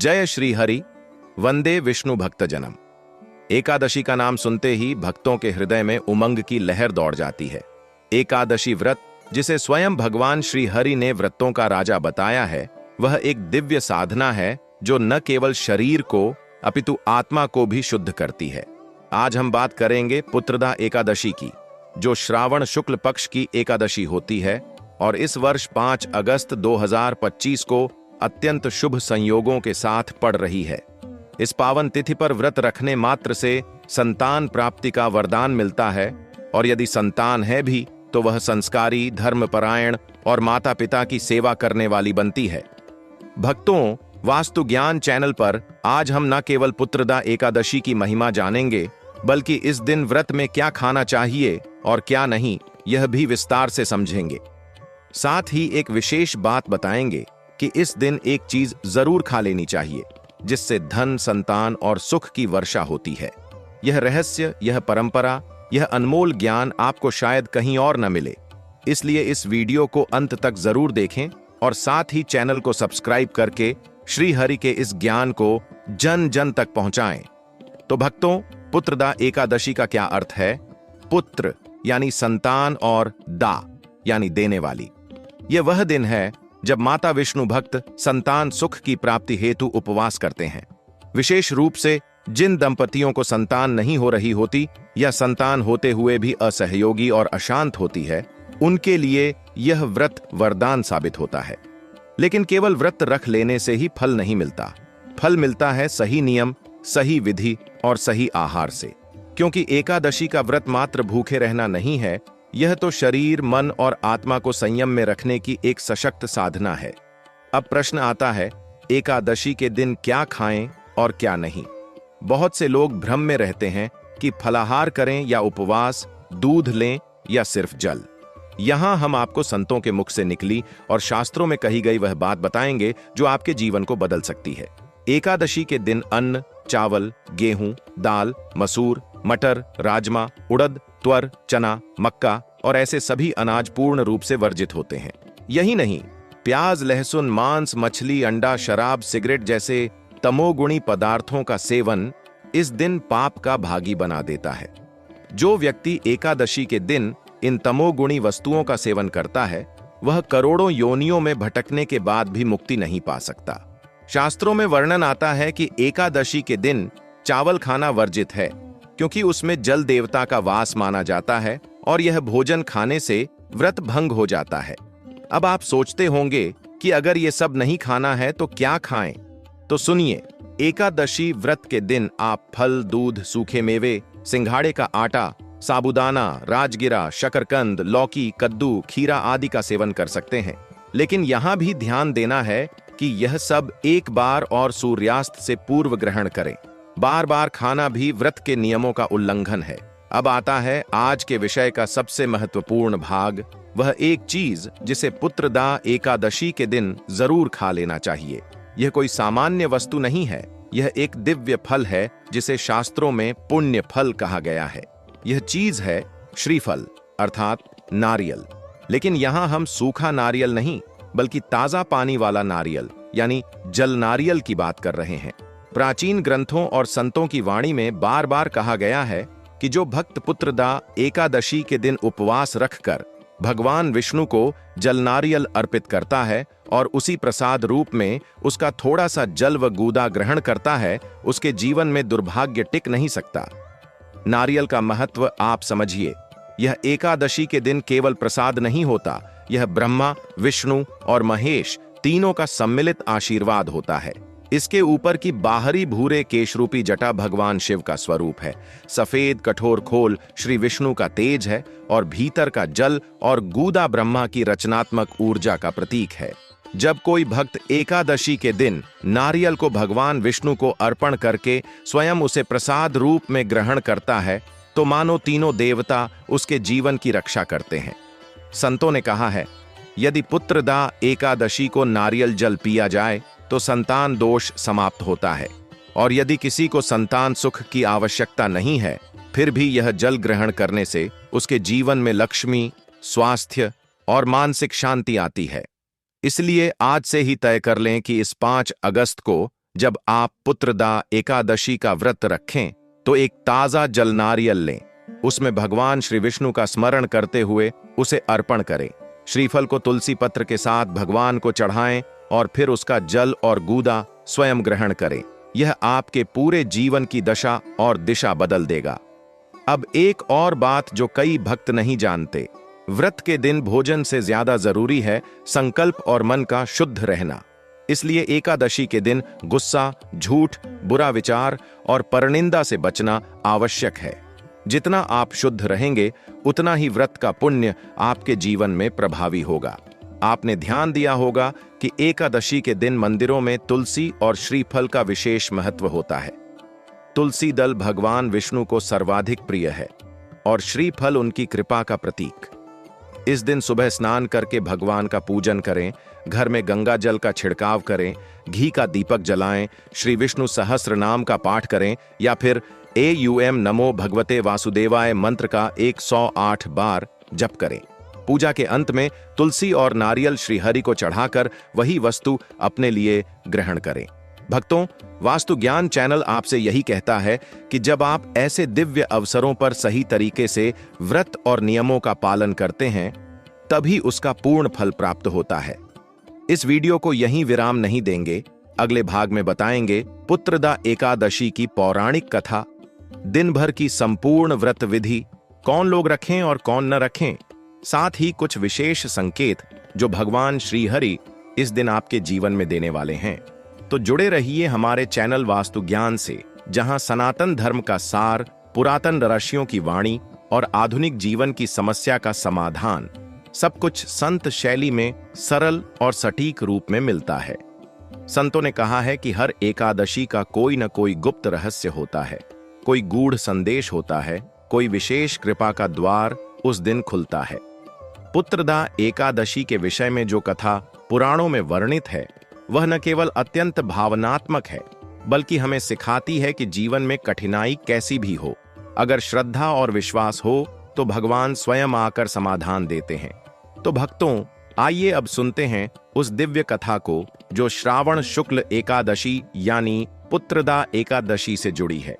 जय श्री हरि। वंदे विष्णु भक्त जनम। एकादशी का नाम सुनते ही भक्तों के हृदय में उमंग की लहर दौड़ जाती है। एकादशी व्रत, जिसे स्वयं भगवान श्री हरि ने व्रतों का राजा बताया है, वह एक दिव्य साधना है जो न केवल शरीर को अपितु आत्मा को भी शुद्ध करती है। आज हम बात करेंगे पुत्रदा एकादशी की, जो श्रावण शुक्ल पक्ष की एकादशी होती है और इस वर्ष 5 अगस्त 2025 को अत्यंत शुभ संयोगों के साथ पड़ रही है। इस पावन तिथि पर व्रत रखने मात्र से संतान प्राप्ति का वरदान मिलता है, और यदि संतान है भी तो वह संस्कारी, धर्मपरायण और माता पिता की सेवा करने वाली बनती है। भक्तों, वास्तु ज्ञान चैनल पर आज हम न केवल पुत्रदा एकादशी की महिमा जानेंगे, बल्कि इस दिन व्रत में क्या खाना चाहिए और क्या नहीं, यह भी विस्तार से समझेंगे। साथ ही एक विशेष बात बताएंगे कि इस दिन एक चीज जरूर खा लेनी चाहिए, जिससे धन, संतान और सुख की वर्षा होती है। यह रहस्य, यह परंपरा, यह अनमोल ज्ञान आपको शायद कहीं और न मिले, इसलिए इस वीडियो को अंत तक जरूर देखें और साथ ही चैनल को सब्सक्राइब करके श्री हरि के इस ज्ञान को जन जन तक पहुंचाएं। तो भक्तों, पुत्रदा एकादशी का क्या अर्थ है? पुत्र यानी संतान और दा यानी देने वाली। यह वह दिन है जब माता विष्णु भक्त संतान सुख की प्राप्ति हेतु उपवास करते हैं। विशेष रूप से जिन दंपतियों को संतान नहीं हो रही होती या संतान होते हुए भी असहयोगी और अशांत होती है, उनके लिए यह व्रत वरदान साबित होता है। लेकिन केवल व्रत रख लेने से ही फल नहीं मिलता। फल मिलता है सही नियम, सही विधि और सही आहार से। क्योंकि एकादशी का व्रत मात्र भूखे रहना नहीं है, यह तो शरीर, मन और आत्मा को संयम में रखने की एक सशक्त साधना है। अब प्रश्न आता है, एकादशी के दिन क्या खाएं और क्या नहीं। बहुत से लोग भ्रम में रहते हैं कि फलाहार करें या उपवास, दूध लें या सिर्फ जल। यहां हम आपको संतों के मुख से निकली और शास्त्रों में कही गई वह बात बताएंगे जो आपके जीवन को बदल सकती है। एकादशी के दिन अन्न, चावल, गेहूं, दाल, मसूर, मटर, राजमा, उड़द, त्वर, चना, मक्का और ऐसे सभी अनाज पूर्ण रूप से वर्जित होते हैं। यही नहीं, प्याज, लहसुन, मांस, मछली, अंडा, शराब, सिगरेट जैसे तमोगुणी पदार्थों का सेवन इस दिन पाप का भागी बना देता है। जो व्यक्ति एकादशी के दिन इन तमोगुणी वस्तुओं का सेवन करता है, वह करोड़ों योनियों में भटकने के बाद भी मुक्ति नहीं पा सकता। शास्त्रों में वर्णन आता है कि एकादशी के दिन चावल खाना वर्जित है, क्योंकि उसमें जल देवता का वास माना जाता है और यह भोजन खाने से व्रत भंग हो जाता है। अब आप सोचते होंगे कि अगर ये सब नहीं खाना है तो क्या खाएं? तो सुनिए, एकादशी व्रत के दिन आप फल, दूध, सूखे मेवे, सिंघाड़े का आटा, साबूदाना, राजगिरा, शकरकंद, लौकी, कद्दू, खीरा आदि का सेवन कर सकते हैं। लेकिन यहां भी ध्यान देना है कि यह सब एक बार और सूर्यास्त से पूर्व ग्रहण करें। बार बार खाना भी व्रत के नियमों का उल्लंघन है। अब आता है आज के विषय का सबसे महत्वपूर्ण भाग, वह एक चीज जिसे पुत्रदा एकादशी के दिन जरूर खा लेना चाहिए। यह कोई सामान्य वस्तु नहीं है, यह एक दिव्य फल है जिसे शास्त्रों में पुण्य फल कहा गया है। यह चीज है श्रीफल अर्थात नारियल। लेकिन यहां हम सूखा नारियल नहीं, बल्कि ताजा पानी वाला नारियल यानी जल नारियल की बात कर रहे हैं। प्राचीन ग्रंथों और संतों की वाणी में बार बार कहा गया है कि जो भक्त पुत्रदा एकादशी के दिन उपवास रखकर भगवान विष्णु को जल नारियल अर्पित करता है और उसी प्रसाद रूप में उसका थोड़ा सा जल व गूदा ग्रहण करता है, उसके जीवन में दुर्भाग्य टिक नहीं सकता। नारियल का महत्व आप समझिए। यह एकादशी के दिन केवल प्रसाद नहीं होता, यह ब्रह्मा, विष्णु और महेश तीनों का सम्मिलित आशीर्वाद होता है। इसके ऊपर की बाहरी भूरे केशरूपी जटा भगवान शिव का स्वरूप है, सफेद कठोर खोल श्री विष्णु का तेज है और भीतर का जल और गूदा ब्रह्मा की रचनात्मक ऊर्जा का प्रतीक है। जब कोई भक्त एकादशी के दिन नारियल को भगवान विष्णु को अर्पण करके स्वयं उसे प्रसाद रूप में ग्रहण करता है, तो मानो तीनों देवता उसके जीवन की रक्षा करते हैं। संतों ने कहा है, यदि पुत्रदा एकादशी को नारियल जल पिया जाए तो संतान दोष समाप्त होता है, और यदि किसी को संतान सुख की आवश्यकता नहीं है, फिर भी यह जल ग्रहण करने से उसके जीवन में लक्ष्मी, स्वास्थ्य और मानसिक शांति आती है। इसलिए आज से ही तय कर लें कि इस 5 अगस्त को जब आप पुत्रदा एकादशी का व्रत रखें तो एक ताजा जल नारियल लें, उसमें भगवान श्री विष्णु का स्मरण करते हुए उसे अर्पण करें। श्रीफल को तुलसी पत्र के साथ भगवान को चढ़ाएं और फिर उसका जल और गूदा स्वयं ग्रहण करें। यह आपके पूरे जीवन की दशा और दिशा बदल देगा। अब एक और बात जो कई भक्त नहीं जानते, व्रत के दिन भोजन से ज्यादा जरूरी है संकल्प और मन का शुद्ध रहना। इसलिए एकादशी के दिन गुस्सा, झूठ, बुरा विचार और परनिंदा से बचना आवश्यक है। जितना आप शुद्ध रहेंगे उतना ही व्रत का पुण्य आपके जीवन में प्रभावी होगा। आपने ध्यान दिया होगा कि एकादशी के दिन मंदिरों में तुलसी और श्रीफल का विशेष महत्व होता है। तुलसी दल भगवान विष्णु को सर्वाधिक प्रिय है और श्रीफल उनकी कृपा का प्रतीक। इस दिन सुबह स्नान करके भगवान का पूजन करें, घर में गंगा जल का छिड़काव करें, घी का दीपक जलाएं, श्री विष्णु सहस्त्र नाम का पाठ करें या फिर AUM नमो भगवते वासुदेवाय मंत्र का 108 बार जप करें। पूजा के अंत में तुलसी और नारियल श्रीहरि को चढ़ाकर वही वस्तु अपने लिए ग्रहण करें। भक्तों, वास्तु ज्ञान चैनल आपसे यही कहता है कि जब आप ऐसे दिव्य अवसरों पर सही तरीके से व्रत और नियमों का पालन करते हैं तभी उसका पूर्ण फल प्राप्त होता है। इस वीडियो को यहीं विराम नहीं देंगे। अगले भाग में बताएंगे पुत्रदा एकादशी की पौराणिक कथा, दिन भर की संपूर्ण व्रत विधि, कौन लोग रखें और कौन न रखें, साथ ही कुछ विशेष संकेत जो भगवान श्रीहरि इस दिन आपके जीवन में देने वाले हैं। तो जुड़े रहिए हमारे चैनल वास्तु ज्ञान से, जहां सनातन धर्म का सार, पुरातन ऋषियों की वाणी और आधुनिक जीवन की समस्या का समाधान सब कुछ संत शैली में सरल और सटीक रूप में मिलता है। संतों ने कहा है कि हर एकादशी का कोई न कोई गुप्त रहस्य होता है, कोई गूढ़ संदेश होता है, कोई विशेष कृपा का द्वार उस दिन खुलता है। पुत्रदा एकादशी के विषय में जो कथा पुराणों में वर्णित है वह न केवल अत्यंत भावनात्मक है बल्कि हमें सिखाती है कि जीवन में कठिनाई कैसी भी हो, अगर श्रद्धा और विश्वास हो तो भगवान स्वयं आकर समाधान देते हैं। तो भक्तों, आइए अब सुनते हैं उस दिव्य कथा को जो श्रावण शुक्ल एकादशी यानी पुत्रदा एकादशी से जुड़ी है।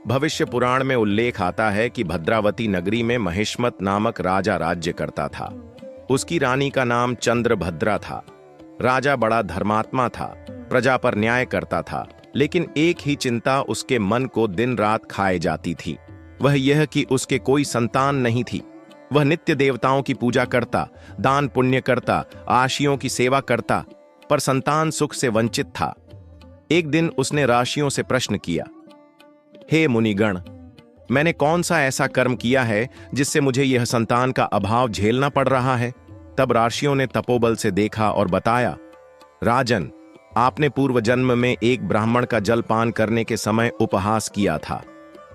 भविष्य पुराण में उल्लेख आता है कि भद्रावती नगरी में महिष्मत नामक राजा राज्य करता था। उसकी रानी का नाम चंद्रभद्रा था। राजा बड़ा धर्मात्मा था, प्रजा पर न्याय करता था, लेकिन एक ही चिंता उसके मन को दिन रात खाए जाती थी, वह यह कि उसके कोई संतान नहीं थी। वह नित्य देवताओं की पूजा करता, दान पुण्य करता, आशियों की सेवा करता, पर संतान सुख से वंचित था। एक दिन उसने राशियों से प्रश्न किया, हे मुनिगण, मैंने कौन सा ऐसा कर्म किया है जिससे मुझे यह संतान का अभाव झेलना पड़ रहा है? तब राशियों ने तपोबल से देखा और बताया, राजन, आपने पूर्व जन्म में एक ब्राह्मण का जलपान करने के समय उपहास किया था।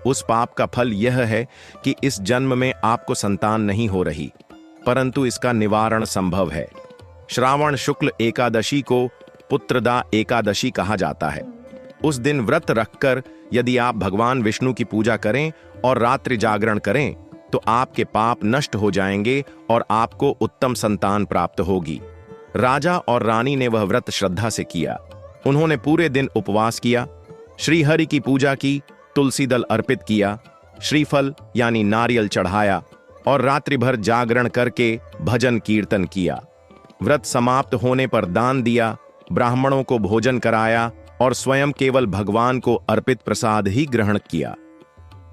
उस पाप का फल यह है कि इस जन्म में आपको संतान नहीं हो रही, परंतु इसका निवारण संभव है। श्रावण शुक्ल एकादशी को पुत्रदा एकादशी कहा जाता है। उस दिन व्रत रखकर यदि आप भगवान विष्णु की पूजा करें और रात्रि जागरण करें तो आपके पाप नष्ट हो जाएंगे और आपको उत्तम संतान प्राप्त होगी। राजा और रानी ने वह व्रत श्रद्धा से किया। उन्होंने पूरे दिन उपवास किया, श्रीहरि की पूजा की, तुलसी दल अर्पित किया, श्रीफल यानी नारियल चढ़ाया और रात्रि भर जागरण करके भजन कीर्तन किया। व्रत समाप्त होने पर दान दिया, ब्राह्मणों को भोजन कराया और स्वयं केवल भगवान को अर्पित प्रसाद ही ग्रहण किया।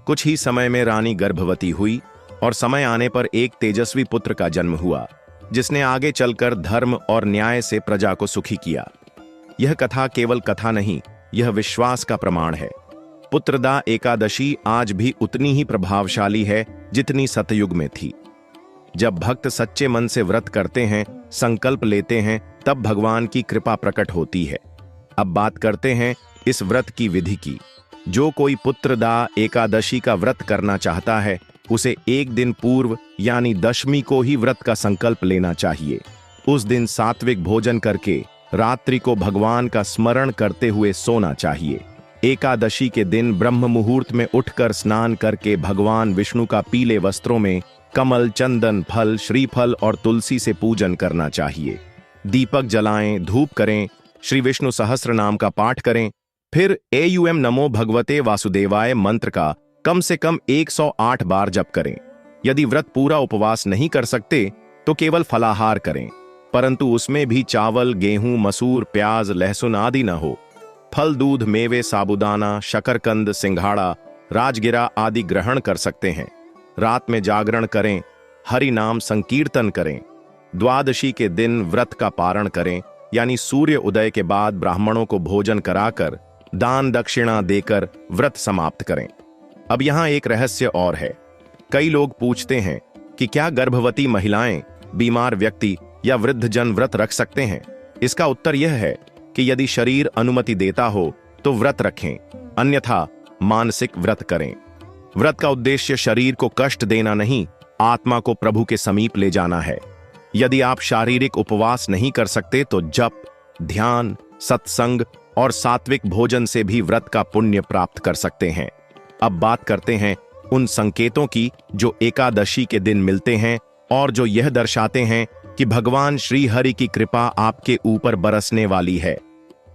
कुछ ही समय में रानी गर्भवती हुई और समय आने पर एक तेजस्वी पुत्र का जन्म हुआ, जिसने आगे चलकर धर्म और न्याय से प्रजा को सुखी किया। यह कथा केवल कथा नहीं, यह विश्वास का प्रमाण है। पुत्रदा एकादशी आज भी उतनी ही प्रभावशाली है जितनी सतयुग में थी। जब भक्त सच्चे मन से व्रत करते हैं, संकल्प लेते हैं, तब भगवान की कृपा प्रकट होती है। अब बात करते हैं इस व्रत की विधि की। जो कोई पुत्रदा एकादशी का व्रत करना चाहता है उसे एक दिन पूर्व यानी दशमी को ही व्रत का संकल्प लेना चाहिए। उस दिन सात्विक भोजन करके रात्रि को भगवान का स्मरण करते हुए सोना चाहिए। एकादशी के दिन ब्रह्म मुहूर्त में उठकर स्नान करके भगवान विष्णु का पीले वस्त्रों में कमल, चंदन, फल, श्रीफल और तुलसी से पूजन करना चाहिए। दीपक जलाएं, धूप करें, श्री विष्णु सहस्त्र नाम का पाठ करें फिर एयूएम नमो भगवते वासुदेवाय मंत्र का कम से कम 108 बार जप करें। यदि व्रत पूरा उपवास नहीं कर सकते तो केवल फलाहार करें, परंतु उसमें भी चावल, गेहूं, मसूर, प्याज, लहसुन आदि न हो। फल, दूध, मेवे, साबूदाना, शकरकंद, सिंघाड़ा, राजगिरा आदि ग्रहण कर सकते हैं। रात में जागरण करें, हरि नाम संकीर्तन करें। द्वादशी के दिन व्रत का पारण करें, यानी सूर्य उदय के बाद ब्राह्मणों को भोजन कराकर दान दक्षिणा देकर व्रत समाप्त करें। अब यहां एक रहस्य और है। कई लोग पूछते हैं कि क्या गर्भवती महिलाएं, बीमार व्यक्ति या वृद्ध जन व्रत रख सकते हैं? इसका उत्तर यह है कि यदि शरीर अनुमति देता हो तो व्रत रखें, अन्यथा मानसिक व्रत करें। व्रत का उद्देश्य शरीर को कष्ट देना नहीं, आत्मा को प्रभु के समीप ले जाना है। यदि आप शारीरिक उपवास नहीं कर सकते तो जप, ध्यान, सत्संग और सात्विक भोजन से भी व्रत का पुण्य प्राप्त कर सकते हैं। अब बात करते हैं उन संकेतों की जो एकादशी के दिन मिलते हैं और जो यह दर्शाते हैं कि भगवान श्री हरि की कृपा आपके ऊपर बरसने वाली है।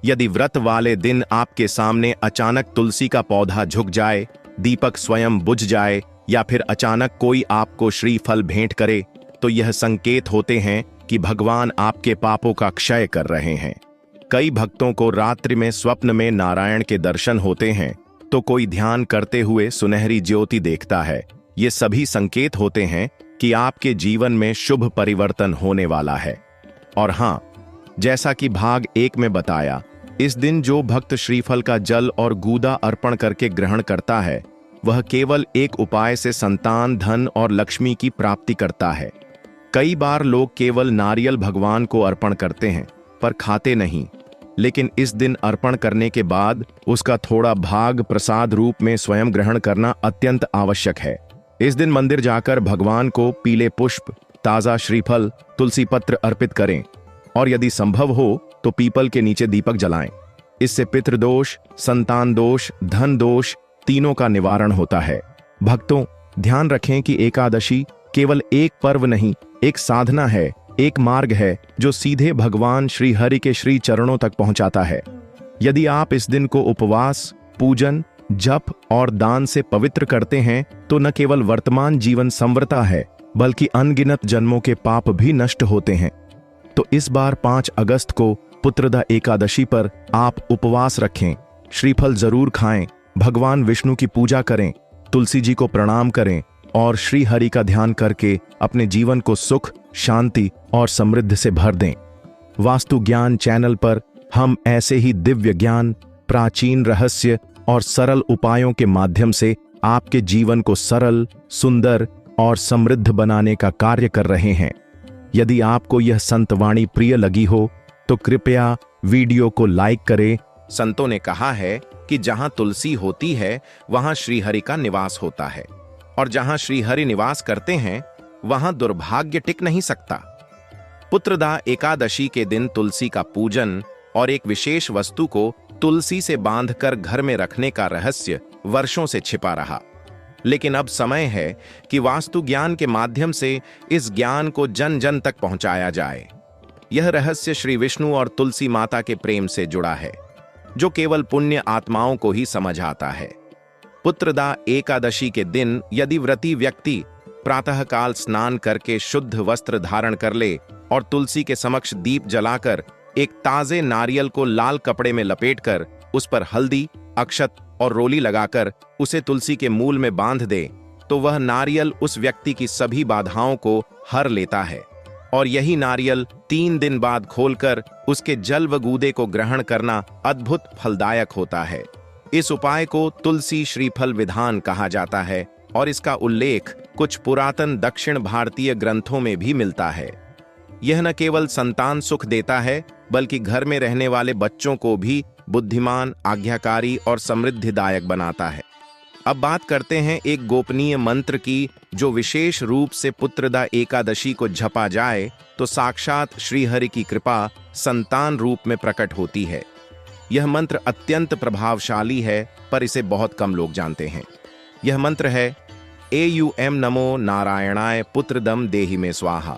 यदि व्रत वाले दिन आपके सामने अचानक तुलसी का पौधा झुक जाए, दीपक स्वयं बुझ जाए या फिर अचानक कोई आपको श्रीफल भेंट करे, तो यह संकेत होते हैं कि भगवान आपके पापों का क्षय कर रहे हैं। कई भक्तों को रात्रि में स्वप्न में नारायण के दर्शन होते हैं, तो कोई ध्यान करते हुए सुनहरी ज्योति देखता है। ये सभी संकेत होते हैं कि आपके जीवन में शुभ परिवर्तन होने वाला है। और हां, जैसा कि भाग 1 में बताया, इस दिन जो भक्त श्रीफल का जल और गूदा अर्पण करके ग्रहण करता है, वह केवल एक उपाय से संतान, धन और लक्ष्मी की प्राप्ति करता है। कई बार लोग केवल नारियल भगवान को अर्पण करते हैं पर खाते नहीं, लेकिन इस दिन अर्पण करने के बाद उसका थोड़ा भाग प्रसाद रूप में स्वयं ग्रहण करना अत्यंत आवश्यक है। इस दिन मंदिर जाकर भगवान को पीले पुष्प, ताजा श्रीफल, तुलसी पत्र अर्पित करें और यदि संभव हो तो पीपल के नीचे दीपक जलाएं। इससे पितृदोष, संतान दोष, धन दोष तीनों का निवारण होता है। भक्तों, ध्यान रखें कि एकादशी केवल एक पर्व नहीं, एक साधना है, एक मार्ग है जो सीधे भगवान श्री हरि के श्री चरणों तक पहुंचाता है। यदि आप इस दिन को उपवास, पूजन, जप और दान से पवित्र करते हैं तो न केवल वर्तमान जीवन संवरता है, बल्कि अनगिनत जन्मों के पाप भी नष्ट होते हैं। तो इस बार 5 अगस्त को पुत्रदा एकादशी पर आप उपवास रखें, श्रीफल जरूर खाएं, भगवान विष्णु की पूजा करें, तुलसी जी को प्रणाम करें और श्री हरि का ध्यान करके अपने जीवन को सुख, शांति और समृद्धि से भर दें। वास्तु ज्ञान चैनल पर हम ऐसे ही दिव्य ज्ञान, प्राचीन रहस्य और सरल उपायों के माध्यम से आपके जीवन को सरल, सुंदर और समृद्ध बनाने का कार्य कर रहे हैं। यदि आपको यह संतवाणी प्रिय लगी हो तो कृपया वीडियो को लाइक करें। संतों ने कहा है कि जहां तुलसी होती है वहां श्रीहरि का निवास होता है, और जहां श्रीहरि निवास करते हैं वहां दुर्भाग्य टिक नहीं सकता। पुत्रदा एकादशी के दिन तुलसी का पूजन और एक विशेष वस्तु को तुलसी से बांधकर घर में रखने का रहस्य वर्षों से छिपा रहा, लेकिन अब समय है कि वास्तु ज्ञान के माध्यम से इस ज्ञान को जन जन तक पहुंचाया जाए। यह रहस्य श्री विष्णु और तुलसी माता के प्रेम से जुड़ा है, जो केवल पुण्य आत्माओं को ही समझ आता है। पुत्रदा एकादशी के दिन यदि व्रती व्यक्ति प्रातःकाल स्नान करके शुद्ध वस्त्र धारण कर ले और तुलसी के समक्ष दीप जलाकर एक ताजे नारियल को लाल कपड़े में लपेटकर उस पर हल्दी, अक्षत और रोली लगाकर उसे तुलसी के मूल में बांध दे, तो वह नारियल उस व्यक्ति की सभी बाधाओं को हर लेता है। और यही नारियल 3 दिन बाद खोलकर उसके जल व गूदे को ग्रहण करना अद्भुत फलदायक होता है। इस उपाय को तुलसी श्रीफल विधान कहा जाता है और इसका उल्लेख कुछ पुरातन दक्षिण भारतीय ग्रंथों में भी मिलता है। यह न केवल संतान सुख देता है, बल्कि घर में रहने वाले बच्चों को भी बुद्धिमान, आज्ञाकारी और समृद्धिदायक बनाता है। अब बात करते हैं एक गोपनीय मंत्र की, जो विशेष रूप से पुत्रदा एकादशी को जपा जाए तो साक्षात श्रीहरि की कृपा संतान रूप में प्रकट होती है। यह मंत्र अत्यंत प्रभावशाली है, पर इसे बहुत कम लोग जानते हैं। यह मंत्र है एयूएम नमो नारायणाय पुत्रदम देहि में स्वाहा।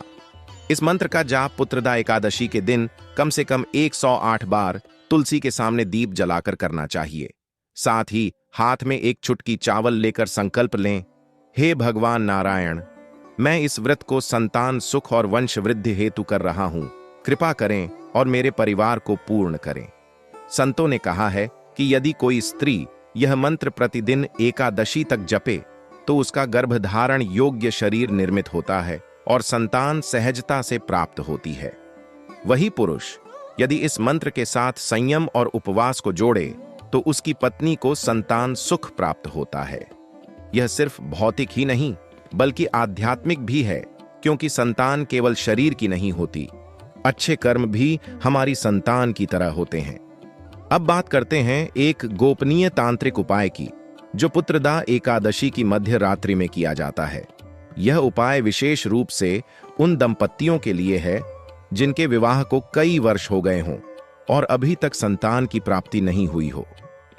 इस मंत्र का जाप पुत्रदा एकादशी के दिन कम से कम 108 बार तुलसी के सामने दीप जलाकर करना चाहिए। साथ ही हाथ में एक चुटकी चावल लेकर संकल्प लें, हे भगवान नारायण, मैं इस व्रत को संतान सुख और वंश वृद्धि हेतु कर रहा हूं, कृपा करें और मेरे परिवार को पूर्ण करें। संतों ने कहा है कि यदि कोई स्त्री यह मंत्र प्रतिदिन एकादशी तक जपे तो उसका गर्भधारण योग्य शरीर निर्मित होता है और संतान सहजता से प्राप्त होती है। वही पुरुष यदि इस मंत्र के साथ संयम और उपवास को जोड़े तो उसकी पत्नी को संतान सुख प्राप्त होता है। यह सिर्फ भौतिक ही नहीं बल्कि आध्यात्मिक भी है, क्योंकि संतान केवल शरीर की नहीं होती, अच्छे कर्म भी हमारी संतान की तरह होते हैं। अब बात करते हैं एक गोपनीय तांत्रिक उपाय की, जो पुत्रदा एकादशी की मध्य रात्रि में किया जाता है। यह उपाय विशेष रूप से उन दंपत्तियों के लिए है जिनके विवाह को कई वर्ष हो गए हों और अभी तक संतान की प्राप्ति नहीं हुई हो।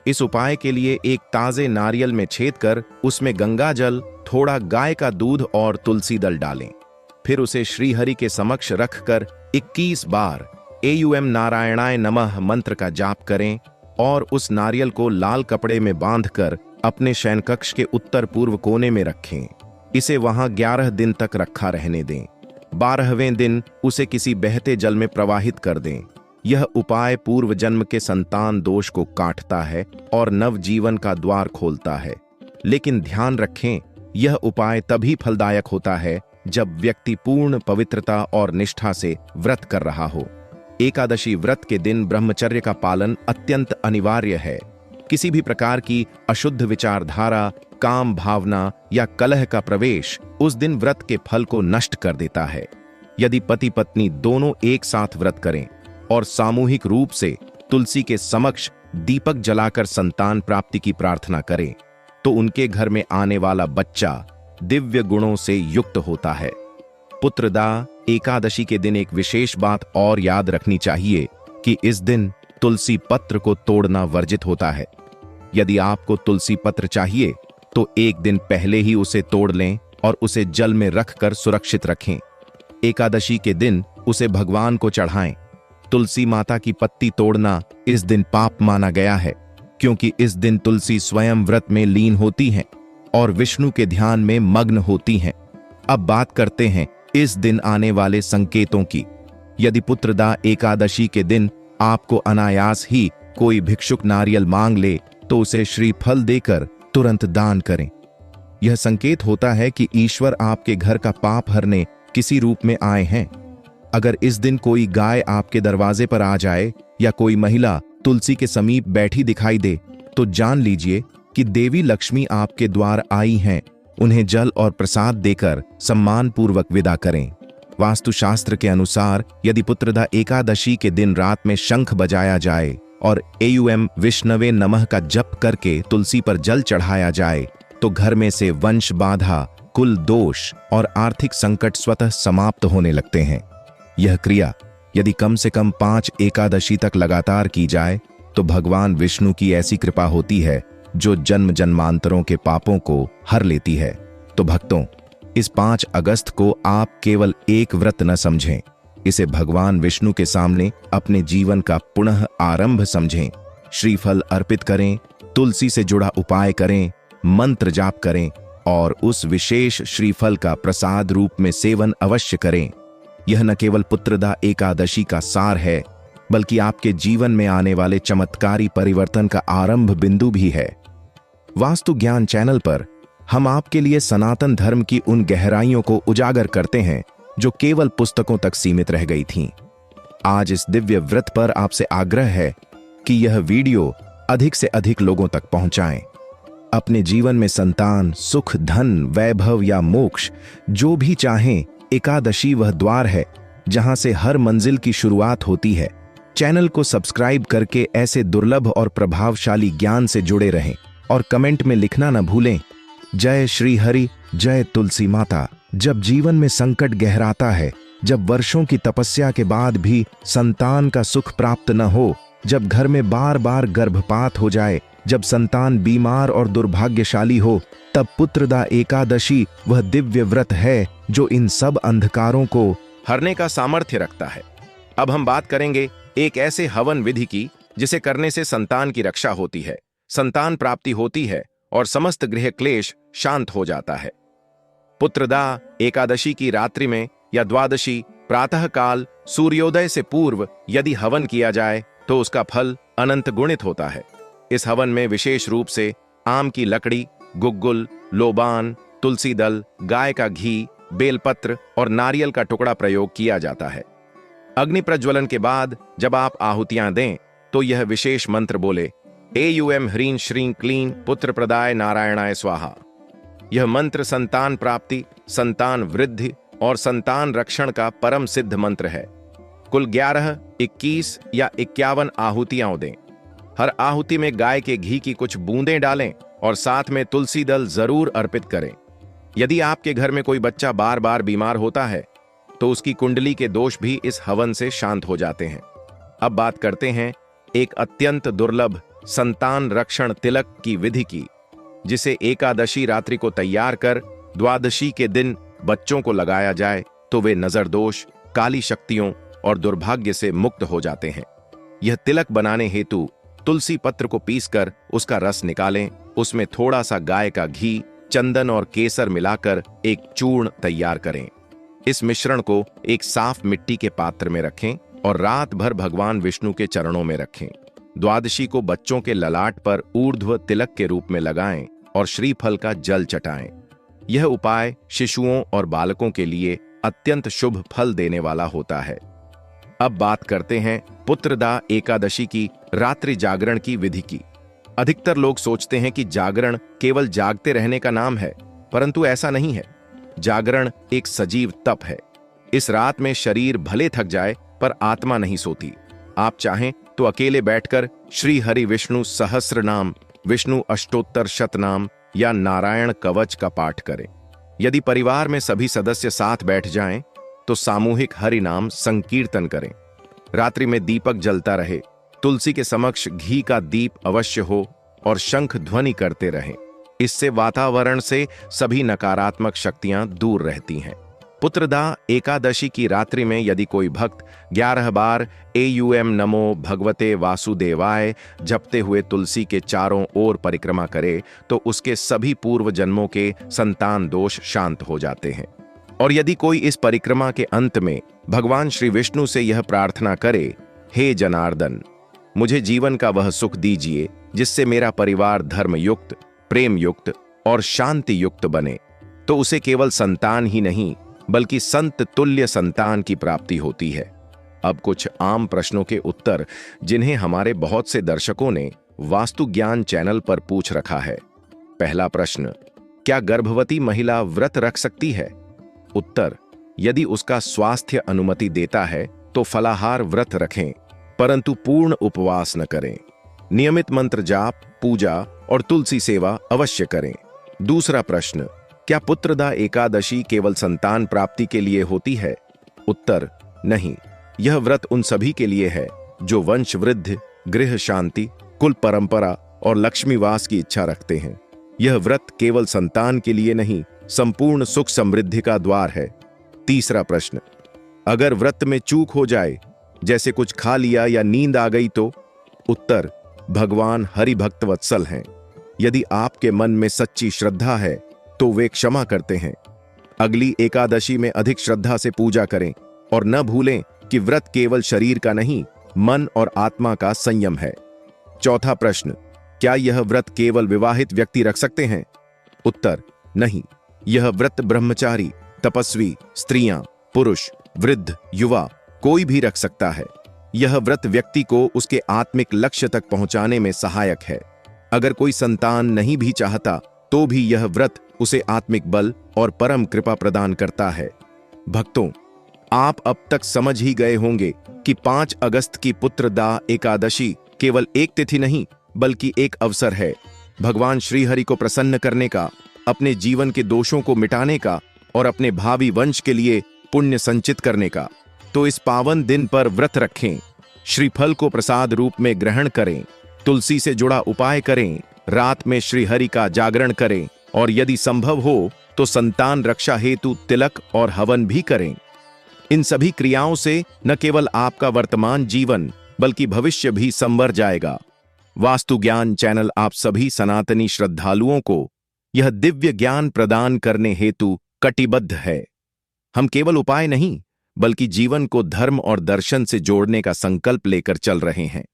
इस उपाय के लिए एक ताजे नारियल में छेद कर उसमें गंगा जल, थोड़ा गाय का दूध और तुलसी दल डालें। फिर उसे श्रीहरि के समक्ष रखकर 21 बार एयुएम नारायणाय नमः मंत्र का जाप करें और उस नारियल को लाल कपड़े में बांधकर अपने शयनकक्ष के उत्तर पूर्व कोने में रखें। इसे वहां 11 दिन तक रखा रहने दें। 12वें दिन उसे किसी बहते जल में प्रवाहित कर दें। यह उपाय पूर्व जन्म के संतान दोष को काटता है और नव जीवन का द्वार खोलता है। लेकिन ध्यान रखें, यह उपाय तभी फलदायक होता है जब व्यक्ति पूर्ण पवित्रता और निष्ठा से व्रत कर रहा हो। एकादशी व्रत के दिन ब्रह्मचर्य का पालन अत्यंत अनिवार्य है। किसी भी प्रकार की अशुद्ध विचारधारा, काम भावना या कलह का प्रवेश उस दिन व्रत के फल को नष्ट कर देता है। यदि पति पत्नी दोनों एक साथ व्रत करें और सामूहिक रूप से तुलसी के समक्ष दीपक जलाकर संतान प्राप्ति की प्रार्थना करें तो उनके घर में आने वाला बच्चा दिव्य गुणों से युक्त होता है। पुत्रदा एकादशी के दिन एक विशेष बात और याद रखनी चाहिए कि इस दिन तुलसी पत्र को तोड़ना वर्जित होता है। यदि आपको तुलसी पत्र चाहिए तो एक दिन पहले ही उसे तोड़ लें और उसे जल में रखकर सुरक्षित रखें। एकादशी के दिन उसे भगवान को चढ़ाएं। तुलसी माता की पत्ती तोड़ना इस दिन पाप माना गया है, क्योंकि इस दिन तुलसी स्वयं व्रत में लीन होती हैं और विष्णु के ध्यान में मग्न होती हैं। अब बात करते हैं इस दिन आने वाले संकेतों की। यदि पुत्रदा एकादशी के दिन आपको अनायास ही कोई भिक्षुक नारियल मांग ले तो उसे श्रीफल देकर तुरंत दान करें। यह संकेत होता है कि ईश्वर आपके घर का पाप हरने किसी रूप में आए हैं। अगर इस दिन कोई गाय आपके दरवाजे पर आ जाए या कोई महिला तुलसी के समीप बैठी दिखाई दे तो जान लीजिए कि देवी लक्ष्मी आपके द्वार आई हैं। उन्हें जल और प्रसाद देकर सम्मान पूर्वक विदा करें। वास्तुशास्त्र के अनुसार यदि पुत्रदा एकादशी के दिन रात में शंख बजाया जाए और एयुएम विष्णवे नमः का जप करके तुलसी पर जल चढ़ाया जाए तो घर में से वंश बाधा, कुल दोष और आर्थिक संकट स्वतः समाप्त होने लगते हैं। यह क्रिया यदि कम से कम 5 एकादशी तक लगातार की जाए तो भगवान विष्णु की ऐसी कृपा होती है जो जन्म जन्मांतरों के पापों को हर लेती है। तो भक्तों, इस 5 अगस्त को आप केवल एक व्रत न समझें, इसे भगवान विष्णु के सामने अपने जीवन का पुनः आरंभ समझें। श्रीफल अर्पित करें, तुलसी से जुड़ा उपाय करें, मंत्र जाप करें और उस विशेष श्रीफल का प्रसाद रूप में सेवन अवश्य करें। यह न केवल पुत्रदा एकादशी का सार है बल्कि आपके जीवन में आने वाले चमत्कारी परिवर्तन का आरंभ बिंदु भी है। वास्तु ज्ञान चैनल पर हम आपके लिए सनातन धर्म की उन गहराइयों को उजागर करते हैं जो केवल पुस्तकों तक सीमित रह गई थीं। आज इस दिव्य व्रत पर आपसे आग्रह है कि यह वीडियो अधिक से अधिक लोगों तक पहुंचाएं। अपने जीवन में संतान, सुख, धन, वैभव या मोक्ष जो भी चाहें, एकादशी वह द्वार है जहां से हर मंजिल की शुरुआत होती है। चैनल को सब्सक्राइब करके ऐसे दुर्लभ और प्रभावशाली ज्ञान से जुड़े रहें और कमेंट में लिखना न भूलें, जय श्री हरि, जय तुलसी माता। जब जीवन में संकट गहराता है, जब वर्षों की तपस्या के बाद भी संतान का सुख प्राप्त न हो, जब घर में बार बार गर्भपात हो जाए, जब संतान बीमार और दुर्भाग्यशाली हो, तब पुत्रदा एकादशी वह दिव्य व्रत है जो इन सब अंधकारों को हरने का सामर्थ्य रखता है। अब हम बात करेंगे एक ऐसे हवन विधि की जिसे करने से संतान की रक्षा होती है, संतान प्राप्ति होती है और समस्त गृह क्लेश शांत हो जाता है। पुत्रदा एकादशी की रात्रि में या द्वादशी प्रातः काल सूर्योदय से पूर्व यदि हवन किया जाए तो उसका फल अनंत गुणित होता है। इस हवन में विशेष रूप से आम की लकड़ी, गुग्गुल, लोबान, तुलसी दल, गाय का घी, बेलपत्र और नारियल का टुकड़ा प्रयोग किया जाता है। अग्नि प्रज्वलन के बाद जब आप आहुतियां दें तो यह विशेष मंत्र बोले, एयूएम ह्रीं श्रीं क्लीं पुत्र प्रदाय नारायणाय स्वाहा। यह मंत्र संतान प्राप्ति, संतान वृद्धि और संतान रक्षण का परम सिद्ध मंत्र है। कुल 11, 21 या 51 आहुतियां दें। हर आहुति में गाय के घी की कुछ बूंदें डालें और साथ में तुलसी दल जरूर अर्पित करें। यदि आपके घर में कोई बच्चा बार बार बीमार होता है तो उसकी कुंडली के दोष भी इस हवन से शांत हो जाते हैं। अब बात करते हैं एक अत्यंत दुर्लभ संतान रक्षण तिलक की विधि की, जिसे एकादशी रात्रि को तैयार कर द्वादशी के दिन बच्चों को लगाया जाए तो वे नजर दोष, काली शक्तियों और दुर्भाग्य से मुक्त हो जाते हैं। यह तिलक बनाने हेतु तुलसी पत्र को पीसकर उसका रस निकालें, उसमें थोड़ा सा गाय का घी, चंदन और केसर मिलाकर एक चूर्ण तैयार करें। इस मिश्रण को एक साफ मिट्टी के पात्र में रखें और रात भर भगवान विष्णु के चरणों में रखें। द्वादशी को बच्चों के ललाट पर ऊर्ध्व तिलक के रूप में लगाएं और श्रीफल का जल चटाएं। यह उपाय शिशुओं और बालकों के लिए अत्यंत शुभ फल देने वाला होता है। अब बात करते हैं पुत्रदा एकादशी की रात्रि जागरण की विधि की। अधिकतर लोग सोचते हैं कि जागरण केवल जागते रहने का नाम है, परंतु ऐसा नहीं है। जागरण एक सजीव तप है। इस रात में शरीर भले थक जाए पर आत्मा नहीं सोती। आप चाहें तो अकेले बैठकर श्री हरि विष्णु सहस्र नाम, विष्णु अष्टोत्तर शतनाम या नारायण कवच का पाठ करें। यदि परिवार में सभी सदस्य साथ बैठ जाएं तो सामूहिक हरि नाम संकीर्तन करें। रात्रि में दीपक जलता रहे, तुलसी के समक्ष घी का दीप अवश्य हो और शंख ध्वनि करते रहें। इससे वातावरण से सभी नकारात्मक शक्तियां दूर रहती हैं। पुत्रदा एकादशी की रात्रि में यदि कोई भक्त 11 बार एयूएम नमो भगवते वासुदेवाय जपते हुए तुलसी के चारों ओर परिक्रमा करे तो उसके सभी पूर्व जन्मों के संतान दोष शांत हो जाते हैं। और यदि कोई इस परिक्रमा के अंत में भगवान श्री विष्णु से यह प्रार्थना करे, हे जनार्दन, मुझे जीवन का वह सुख दीजिए जिससे मेरा परिवार धर्मयुक्त, प्रेम युक्त और शांति युक्त बने, तो उसे केवल संतान ही नहीं बल्कि संत तुल्य संतान की प्राप्ति होती है। अब कुछ आम प्रश्नों के उत्तर जिन्हें हमारे बहुत से दर्शकों ने वास्तु ज्ञान चैनल पर पूछ रखा है। पहला प्रश्न, क्या गर्भवती महिला व्रत रख सकती है? उत्तर, यदि उसका स्वास्थ्य अनुमति देता है तो फलाहार व्रत रखें, परंतु पूर्ण उपवास न करें। नियमित मंत्र जाप, पूजा और तुलसी सेवा अवश्य करें। दूसरा प्रश्न, क्या पुत्रदा एकादशी केवल संतान प्राप्ति के लिए होती है? उत्तर, नहीं, यह व्रत उन सभी के लिए है जो वंश वृद्धि, गृह शांति, कुल परंपरा और लक्ष्मीवास की इच्छा रखते हैं। यह व्रत केवल संतान के लिए नहीं, संपूर्ण सुख समृद्धि का द्वार है। तीसरा प्रश्न, अगर व्रत में चूक हो जाए, जैसे कुछ खा लिया या नींद आ गई तो? उत्तर, भगवान हरि भक्त वत्सल हैं। यदि आपके मन में सच्ची श्रद्धा है तो वे क्षमा करते हैं। अगली एकादशी में अधिक श्रद्धा से पूजा करें और न भूलें कि व्रत केवल शरीर का नहीं, मन और आत्मा का संयम है। चौथा प्रश्न, क्या यह व्रत केवल विवाहित व्यक्ति रख सकते हैं? उत्तर, नहीं, यह व्रत ब्रह्मचारी, तपस्वी, स्त्रियां, पुरुष, वृद्ध, युवा कोई भी रख सकता है। यह व्रत व्यक्ति को उसके आत्मिक लक्ष्य तक पहुंचाने में सहायक है। अगर कोई संतान नहीं भी चाहता तो भी यह व्रत उसे आत्मिक बल और परम कृपा प्रदान करता है। भक्तों, आप अब तक समझ ही गए होंगे कि 5 अगस्त की पुत्रदा एकादशी केवल एक तिथि नहीं बल्कि एक अवसर है भगवान श्रीहरि को प्रसन्न करने का, अपने जीवन के दोषों को मिटाने का और अपने भावी वंश के लिए पुण्य संचित करने का। तो इस पावन दिन पर व्रत रखें, श्रीफल को प्रसाद रूप में ग्रहण करें, तुलसी से जुड़ा उपाय करें, रात में श्रीहरि का जागरण करें और यदि संभव हो तो संतान रक्षा हेतु तिलक और हवन भी करें। इन सभी क्रियाओं से न केवल आपका वर्तमान जीवन बल्कि भविष्य भी संवर जाएगा। वास्तु ज्ञान चैनल आप सभी सनातनी श्रद्धालुओं को यह दिव्य ज्ञान प्रदान करने हेतु कटिबद्ध है। हम केवल उपाय नहीं, बल्कि जीवन को धर्म और दर्शन से जोड़ने का संकल्प लेकर चल रहे हैं।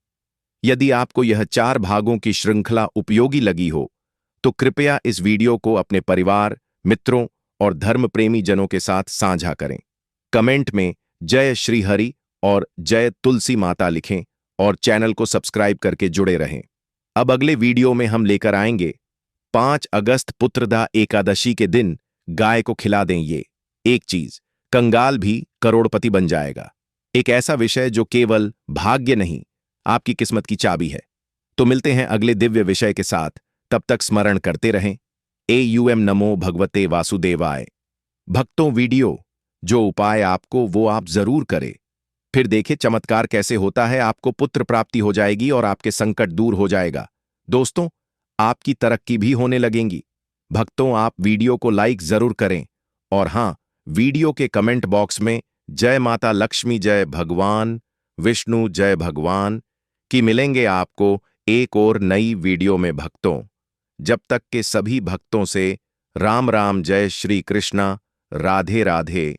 यदि आपको यह 4 भागों की श्रृंखला उपयोगी लगी हो, तो कृपया इस वीडियो को अपने परिवार, मित्रों और धर्म प्रेमी जनों के साथ साझा करें। कमेंट में जय श्री हरि और जय तुलसी माता लिखें और चैनल को सब्सक्राइब करके जुड़े रहें। अब अगले वीडियो में हम लेकर आएंगे 5 अगस्त पुत्रदा एकादशी के दिन गाय को खिला दें ये एक चीज, कंगाल भी करोड़पति बन जाएगा। एक ऐसा विषय जो केवल भाग्य नहीं, आपकी किस्मत की चाबी है। तो मिलते हैं अगले दिव्य विषय के साथ, तब तक स्मरण करते रहें AUM नमो भगवते वासुदेवाय। भक्तों, वीडियो जो उपाय आपको वो आप जरूर करें, फिर देखें चमत्कार कैसे होता है। आपको पुत्र प्राप्ति हो जाएगी और आपके संकट दूर हो जाएगा। दोस्तों, आपकी तरक्की भी होने लगेंगी। भक्तों, आप वीडियो को लाइक जरूर करें और हां, वीडियो के कमेंट बॉक्स में जय माता लक्ष्मी, जय भगवान विष्णु, जय भगवान की मिलेंगे आपको एक और नई वीडियो में। भक्तों, जब तक के सभी भक्तों से राम राम, जय श्री कृष्णा, राधे राधे।